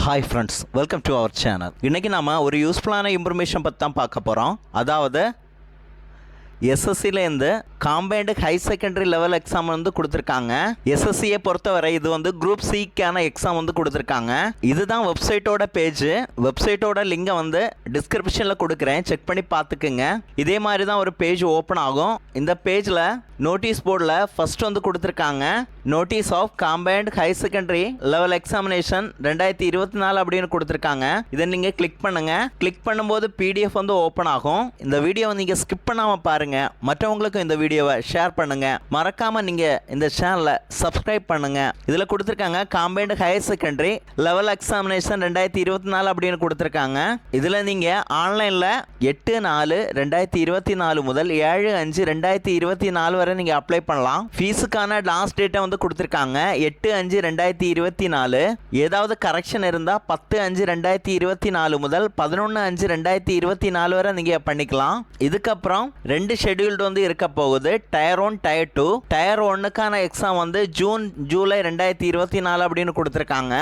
Hi friends, welcome to our channel. இன்றைக்கி நம்ம ஒரு யூஸ்ஃபுல்லான இன்ஃபர்மேஷன் பற்றி தான் பார்க்க போகிறோம். அதாவது எஸ்எஸ்சிலேருந்து காம்பைன்டு ஹை செகண்டரி லெவல் எக்ஸாம் வந்து கொடுத்துருக்காங்க. எஸ்எஸ்சியை பொறுத்தவரை இது வந்து குரூப் சிக்கான எக்ஸாம் வந்து கொடுத்துருக்காங்க. இதுதான் வெப்சைட்டோட பேஜ். வெப்சைட்டோட லிங்கை வந்து டிஸ்கிரிப்ஷனில் கொடுக்குறேன், செக் பண்ணி பார்த்துக்குங்க. இதே மாதிரி தான் ஒரு பேஜ் ஓப்பன் ஆகும். இந்த பேஜில் நோட்டீஸ் போர்டில் ஃபர்ஸ்ட் வந்து கொடுத்துருக்காங்க, notice of combined high secondary level examination 2024 அப்படின்னு கொடுத்துருக்காங்க. இதை நீங்கள் கிளிக் பண்ணுங்கள். கிளிக் பண்ணும்போது பிடிஎஃப் வந்து ஓப்பன் ஆகும். இந்த வீடியோவை நீங்கள் ஸ்கிப் பண்ணாமல் பாருங்கள், மற்றவங்களுக்கும் இந்த வீடியோவை ஷேர் பண்ணுங்கள். மறக்காமல் நீங்கள் இந்த சேனலை சப்ஸ்கிரைப் பண்ணுங்கள். இதில் கொடுத்துருக்காங்க காம்பைன்டு ஹையர் செகண்டரி லெவல் எக்ஸாமினேஷன் 2024 அப்படின்னு கொடுத்துருக்காங்க. இதில் நீங்கள் ஆன்லைனில் 8/4/2024 முதல் 7/5/2024 வரை நீங்கள் அப்ளை பண்ணலாம். ஃபீஸுக்கான லாஸ்ட் டேட்டை வந்து கொடுத்துருக்காங்க 8/5/2024. ஏதாவது கரெக்ஷன் இருந்தால் 10/5/2024 முதல் 11/5/2024 வரை நீங்கள் பண்ணிக்கலாம். இதுக்கப்புறம் 2 ஷெட்யூல்டு வந்து இருக்க போகுது, டயர் 1 டயர் 2. டயர் 1க்கான எக்ஸாம் வந்து ஜூன் ஜூலை 2024 அப்படின்னு கொடுத்துருக்காங்க.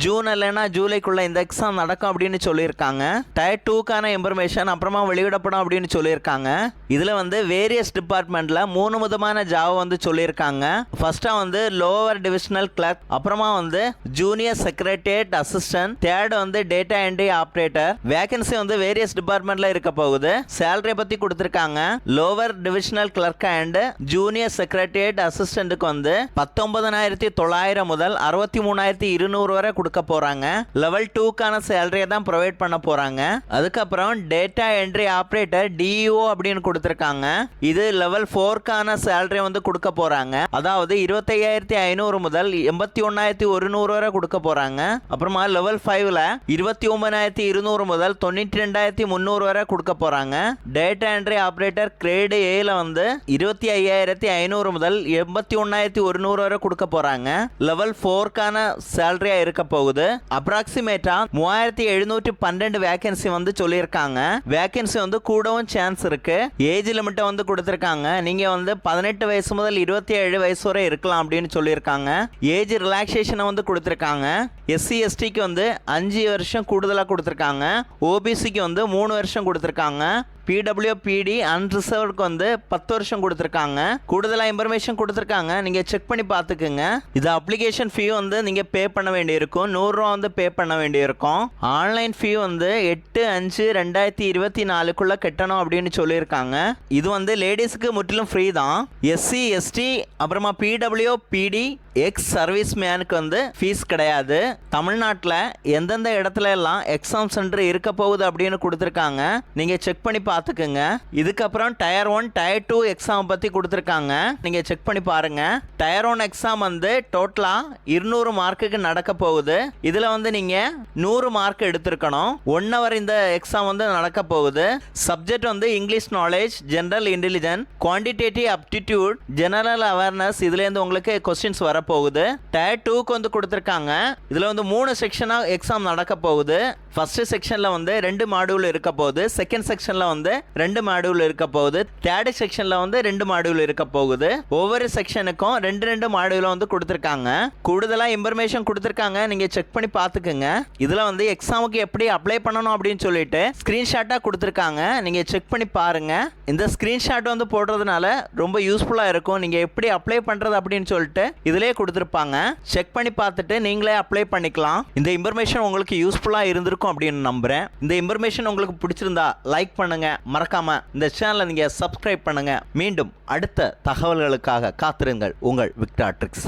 ஜூன் இல்லைன்னா ஜூலைக்குள்ள இந்த எக்ஸாம் நடக்கும் அப்படின்னு சொல்லியிருக்காங்க. டயர் 2க்கான இன்ஃபர்மேஷன் அப்புறமா வெளியிடப்படும் அப்படின்னு சொல்லியிருக்காங்க. இதில் வந்து வேரியஸ் டிபார்ட்மெண்ட்டில் 3 விதமான ஜாப் வந்து சொல்லியிருக்காங்க. ஃபர்ஸ்ட்டாக வந்து லோவர் டிவிஷனல் கிளர்க், அப்புறமா வந்து ஜூனியர் செக்ரட்டரியேட் அசிஸ்டன்ட், தேர்ட் வந்து டேட்டா என்ட்ரி ஆப்ரேட்டர். வேகன்சி வந்து வேரியஸ் டிபார்ட்மெண்ட்ல இருக்க போகுது. சேலரி பற்றி கொடுத்துருக்காங்க. Lower divisional clerk and junior secretariat அசிஸ்டன்ட்டுக்கு வந்து 19,900 முதல் 63,200 வரை கொடுக்க போறாங்க. லெவல் 2க்கான சேலரியை தான் ப்ரொவைட் பண்ண போறாங்க. அதுக்கப்புறம் டேட்டா என்ட்ரி ஆப்ரேட்டர் டிஇஓ அப்படின்னு கொடுத்துருக்காங்க. இது லெவல் 4க்கான சேலரி வந்து கொடுக்க போறாங்க. அதாவது 25,500 முதல் 81,100 வரை கொடுக்க போறாங்க. அப்புறமா லெவல் 5ல 29,200 முதல் 92,300 வரை கொடுக்க போறாங்க. டேட்டா என்ட்ரி ஆப்ரேட்டர் கிரேடு ஏல வந்து 25,500 முதல் 81,100 வரை கொடுக்க போறாங்க. லெவல் 4க்கான சேலரியா இருக்க போகுது. அப்ராக்சிமேட்டா 3,712 வேகன்சி வந்து சொல்லியிருக்காங்க. வேகன்சி வந்து கூடவும் சான்ஸ் இருக்கு. ஏஜ் லிமிட்டை வந்து கொடுத்துருக்காங்க. நீங்க வந்து 18 வயசு முதல் 27 வயசு வரை இருக்கலாம் அப்படின்னு சொல்லியிருக்காங்க. ஏஜ் ரிலாக்ஸேஷனை வந்து கொடுத்துருக்காங்க. எஸ்சி எஸ்டிக்கு வந்து 5 வருஷம் கூடுதலாக கொடுத்துருக்காங்க. ஓபிசிக்கு வந்து 3 வருஷம் கொடுத்துருக்காங்க. பிடபிள்யூபிடி அன்ரிசர்வ்டுக்கு வந்து 10 வருஷம் கொடுத்துருக்காங்க. கூடுதலாக இன்ஃபர்மேஷன் கொடுத்துருக்காங்க, நீங்கள் செக் பண்ணி பார்த்துக்குங்க. இது அப்ளிகேஷன் ஃபீ வந்து நீங்கள் பே பண்ண வேண்டியிருக்கும். 100 ரூபா வந்து பே பண்ண வேண்டியிருக்கும். ஆன்லைன் ஃபீ வந்து 8/5/2024 கட்டணும் அப்படின்னு சொல்லியிருக்காங்க. இது வந்து லேடிஸுக்கு முற்றிலும் ஃப்ரீ தான். எஸ்சி எஸ்டி அப்புறமா பிடபிள்யூபிடி எக்ஸ் சர்வீஸ் மேனுக்கு வந்து ஃபீஸ் கிடையாது. தமிழ்நாட்டில் எந்தெந்த இடத்துல எல்லாம் எக்ஸாம் சென்டர் இருக்க போகுது அப்படின்னு கொடுத்துருக்காங்க, நீங்கள் செக் பண்ணி பார்த்துக்குங்க. இதுக்கப்புறம் டயர் 1 டயர் 2 எக்ஸாம் பற்றி கொடுத்துருக்காங்க, நீங்கள் செக் பண்ணி பாருங்க. டயர் 1 எக்ஸாம் வந்து டோட்டலாக 200 மார்க்குக்கு நடக்க போகுது. இதில் வந்து நீங்கள் 100 மார்க் எடுத்திருக்கணும். 1 ஹவர் இந்த எக்ஸாம் வந்து நடக்க போகுது. சப்ஜெக்ட் வந்து English knowledge, general intelligence, quantitative aptitude, general awareness. இதுலேருந்து உங்களுக்கு கொஸ்டின்ஸ் வர போகுது. டயர் 2க்கு வந்து கொடுத்துருக்காங்க. இதில் வந்து 3 செக்ஷனாக எக்ஸாம் நடக்க போகுது. ஃபர்ஸ்ட் செக்ஷனில் வந்து 2 மாடியூல் இருக்க போகுது. செகண்ட் செக்ஷனில் வந்து 2 மாடியூல் இருக்க போகுது. தேர்ட் செக்ஷனில் வந்து 2 மாடியூல் இருக்க போகுது. ஒவ்வொரு செக்ஷனுக்கும் 2 மாடியூல் வந்து கொடுத்துருக்காங்க. கூடுதலாக இன்ஃபர்மேஷன் கொடுத்துருக்காங்க, நீங்கள் செக் பண்ணி பார்த்துக்குங்க. இதில் வந்து எக்ஸாமுக்கு எப்படி அப்ளை பண்ணணும் அப்படின்னு சொல்லிட்டு ஸ்க்ரீன்ஷாட்டாக கொடுத்துருக்காங்க, நீங்கள் செக் பண்ணி பாருங்க. இந்த ஸ்க்ரீன்ஷாட் வந்து போடுறதுனால ரொம்ப யூஸ்ஃபுல்லாக இருக்கும். நீங்கள் எப்படி அப்ளை பண்ணுறது அப்படின்னு சொல்லிட்டு இதிலே கொடுத்துருப்பாங்க. செக் பண்ணி பார்த்துட்டு நீங்களே அப்ளை பண்ணிக்கலாம். இந்த இன்ஃபர்மேஷன் உங்களுக்கு யூஸ்ஃபுல்லாக இருந்திருக்கும் அப்படின்னு நம்புறேன். இந்த இன்ஃபர்மேஷன் உங்களுக்கு பிடிச்சிருந்தா லைக் பண்ணுங்க, மறக்காம இந்த சேனலை நீங்க சப்ஸ்கிரைப் பண்ணுங்க. மீண்டும் அடுத்த தகவல்களுக்காக காத்திருங்கள். உங்கள் விக்டர் ட்ரிக்ஸ்.